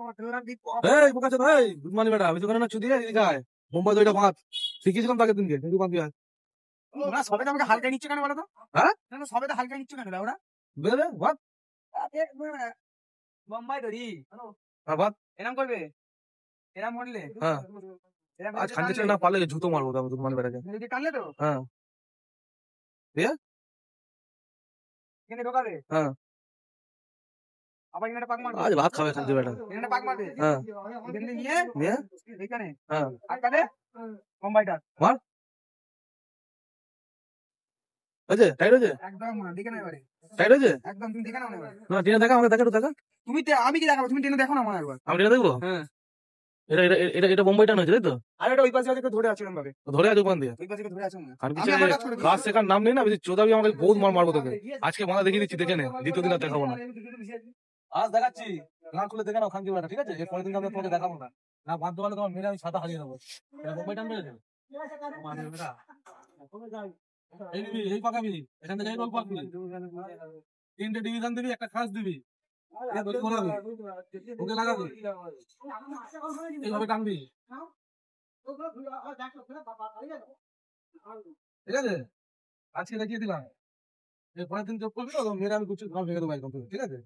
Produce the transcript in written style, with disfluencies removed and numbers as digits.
এই বোকা চোদা, এই গুড বেটা, আমি দোকানে না চুদি এদিকে আয়। বোম্বাই দইটা ভাত শিখিয়েছিলাম তাকে দিনকে, কিন্তু বান্ধি আয়। ওরা সবে তো আমাকে হালকা নিচ্ছে কেন বলো তো? হ্যাঁ সবে তো হালকা নিচ্ছে কেন ওরা? বেরে ভাত বোম্বাই ধরি ভাত। এরম করবে, এরম করলে হ্যাঁ এরম আজ খান্তি ছেলে না পারলে জুতো মারবো আমি দুধমান বেটাকে। যদি টানলে তো হ্যাঁ দিয়ে এখানে ঢোকাবে, হ্যাঁ আবার এখানে পাক মারবে, আজ ভাত খাবে খান্তি বেটা। এখানে পাক মারবে, হ্যাঁ এখানে নিয়ে নিয়ে এখানে হ্যাঁ আটকাবে বোম্বাইটা। মার হয়েছে, টাইট হয়েছে, একদম দেখে নাও এবারে, টাইট হয়েছে। একদম তুমি দেখে নাও না এবারে। না টিনা দেখা, আমাকে দেখা, একটু দেখা। তুমি আমি কি দেখাবো, তুমি টেনে দেখো না আমার একবার। আমি টিনা দেখবো। হ্যাঁ এটা এটা এটা এটা বোম্বাই টান হয়েছে তাই তো? আর এটা ওই পাশে আছে ধরে আছে এরকম ভাবে, ধরে আছে ওখান দিয়ে। ওই পাশে ধরে আছে না। খানকি আমি ছেলে আমার কাজ করে কাজ শেখার নাম নেই না, বেশি চোদাবি আমাকে বহুত মার মারবো তোকে। আজকে মাথা দেখিয়ে দিচ্ছি, দেখে নে, দ্বিতীয় দিন আর দেখাবো না। আজ দেখাচ্ছি, গান খুলে দেখে নাও খানকি বেটা, ঠিক আছে? এর পরের দিন আমি তোমাকে দেখাবো না। না বাদ দোকানে তোমার মেরে আমি সাদা হারিয়ে দেবো। এটা বোম্বাই টান পেয়েছে এই দিবি, এই পাকাবি, এখান থেকে এই রোল পাকবি, 3টে ডিভিশন দিবি, একটা খাস দিবি, ওকে লাগাবি, এইভাবে টানবি, ঠিক আছে? আজকে দেখিয়ে দিলাম, এর পরের দিন যোগ করবি তো মেরে আমি কিছু ভেঙে দেবো একদম, ঠিক আছে?